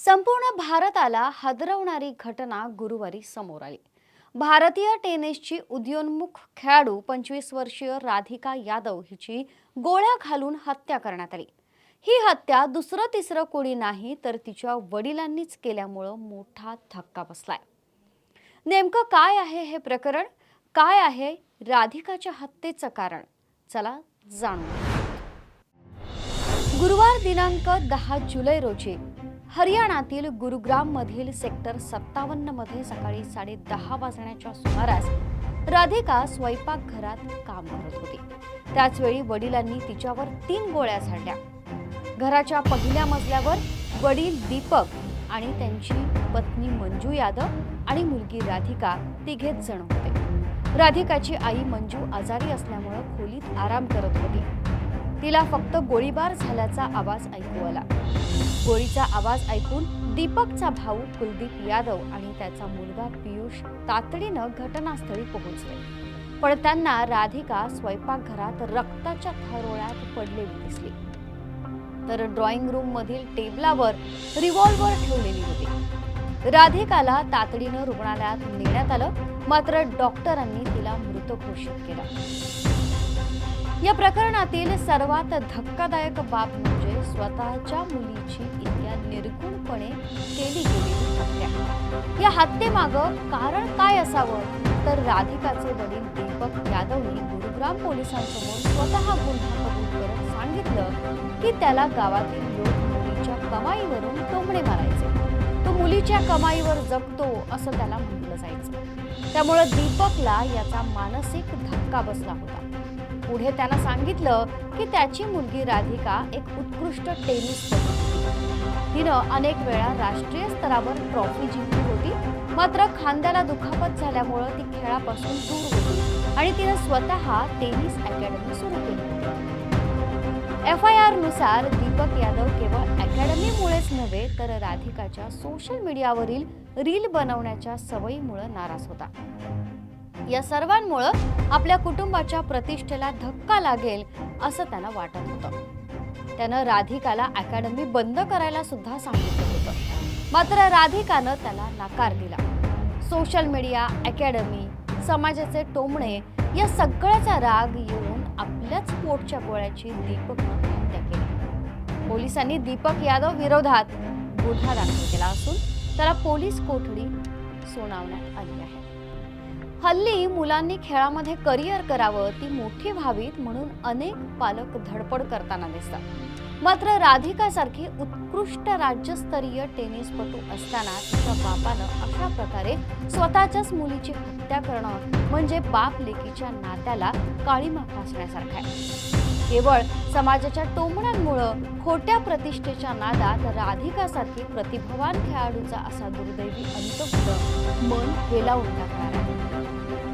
संपूर्ण भारताला हादरवणारी घटना गुरुवारी समोर आली। भारतीय टेनिसची उदयोन्मुख खेळाडू 25 वर्षीय राधिका यादव हिची गोळ्या घालून हत्या करण्यात आली। ही हत्या दुसरं तिसरं कोणी नाही तर तिच्या वडिलांनीच केल्यामुळे मोठा धक्का बसलाय। नेमकं काय आहे हे प्रकरण, काय आहे राधिकाच्या हत्येचं कारण, चला जाणून घेऊ। गुरुवार दिनांक 10 जुलै रोजी हरियाणातील गुरुग्राम मधील सेक्टर 57 मध्ये सकाळी 10:30 वाजण्याच्या सुमारास राधिका स्वयंपाकघरात काम करत होती। त्याचवेळी वडिलांनी तिच्यावर 3 गोळ्या झाडल्या। घराच्या पहिल्या मजल्यावर वडील दीपक आणि त्यांची पत्नी मंजू यादव आणि मुलगी राधिका तिघेच जण होते। राधिकाची आई मंजू आजारी असल्यामुळे खोलीत आराम करत होती। तिला फक्त गोळीबार झाल्याचा आवाज ऐकू आला। गोळीचा आवाज ऐकून दीपकचा भाऊ कुलदीप यादव आणि त्याचा मुलगा पियुष तातडीनं घटनास्थळी पोहोचले, पण त्यांना राधिका स्वयंपाकघरात रक्ताच्या थारोळ्यात पडलेली दिसली। तर ड्रॉइंग रूम मधील टेबलावर रिव्हॉल्वर ठेवलेली होती। राधिकाला तातडीनं रुग्णालयात नेण्यात आलं, मात्र डॉक्टरांनी तिला मृत घोषित केलं। या प्रकरणातील सर्वात धक्कादायक बाब म्हणजे स्वतःच्या मुलीची इतक्या निर्गुणपणे केली गेलेली हत्या। या हत्येमागं कारण काय असावं तर राधिकाचे वडील दीपक यादवनी गुरुग्राम पोलिसांसमोर स्वतः गुन्हा कबूल करत सांगितलं की त्याला गावातील लोक मुलीच्या कमाईवरून टोमणे मारायचे। तो मुलीच्या कमाईवर जगतो असं त्याला म्हटलं जायचं। त्यामुळे दीपकला याचा मानसिक धक्का बसला होता। पुढे त्यानं सांगितलं की त्याची मुलगी राधिका एक उत्कृष्ट टेनिसपटू होती। तिनं अनेक वेळा राष्ट्रीय स्तरावर ट्रॉफी जिंकली होती, मात्र खांद्याला दुखापत झाल्यामुळे ती खेळापासून दूर होती आणि तिनं स्वतः टेनिस अकॅडमी सुरू केली होती। FIR नुसार दीपक यादव केवळ अकॅडमीमुळेच नव्हे तर राधिकाच्या सोशल मीडियावरील रील बनवण्याच्या सवयीमुळे नाराज होता। या सर्वांमुळे आपल्या कुटुंबाच्या प्रतिष्ठेला धक्का लागेल असं त्यांना वाटत होतं। त्यानं राधिकाला अकॅडमी बंद करायला सुद्धा सांगितलं होतं, मात्र राधिकानं त्याला नकार दिला। सोशल मीडिया, अकॅडमी, समाजाचे टोमणे या सगळ्याचा राग येऊन आपल्याच पोटच्या गोळ्याची दीपकनं हत्या केली। पोलिसांनी दीपक यादव विरोधात गुन्हा दाखल केला असून त्याला पोलीस कोठडी सुनावण्यात आली आहे। हल्ली मुलांनी खेळामध्ये करिअर करावं, ती मोठी व्हावीत म्हणून अनेक पालक धडपड करताना दिसतात। मात्र राधिकासारखी उत्कृष्ट राज्यस्तरीय टेनिसपटू असताना तिच्या बापानं अशा प्रकारे स्वतःच्याच मुलीची हत्या करणं म्हणजे बाप लेकीच्या नात्याला काळीमा फासण्यासारखं आहे। केवळ समाजाच्या टोमण्यांमुळं खोट्या प्रतिष्ठेच्या नादात राधिकासारखी प्रतिभावान खेळाडूचा असा दुर्दैवी अंत होणं मन हेलावून टाकणार आहे।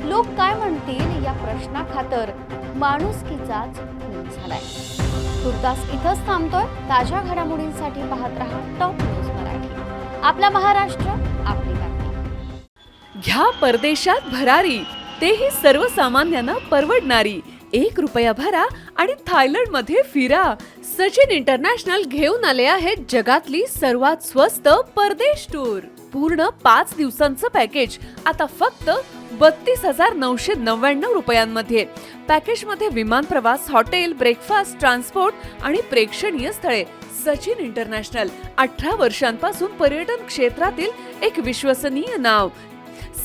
लोक काय म्हणतील या प्रश्नाखातर माणुसकीचाच खून झालाय। तुर्तास इथंच थांबतोय। ताज्या घडामोडींसाठी पाहत रहा टॉप न्यूज मराठी। आपला महाराष्ट्र, आपली बातमी। घ्या परदेशात भरारी, तेही सर्वसामान्यांना परवडणारी। 1 रुपया भरा आणि थायलंडमध्ये फिरा। सचिन इंटरनॅशनल घेऊन आले आहेत जगातली सर्वात स्वस्त परदेश टूर। पूर्ण 5 दिवसांचं पॅकेज आता फक्त 32,999 रुपयांमध्ये। पॅकेजमध्ये विमान प्रवास, हॉटेल, ब्रेकफास्ट, ट्रान्सपोर्ट आणि प्रेक्षणीय स्थळे। सचिन इंटरनॅशनल 18 वर्षांपासून पर्यटन क्षेत्रातील एक विश्वसनीय नाव।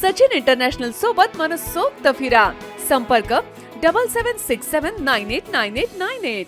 सचिन इंटरनॅशनल सोबत मनसोक्त फिरा। संपर्क 7767989898।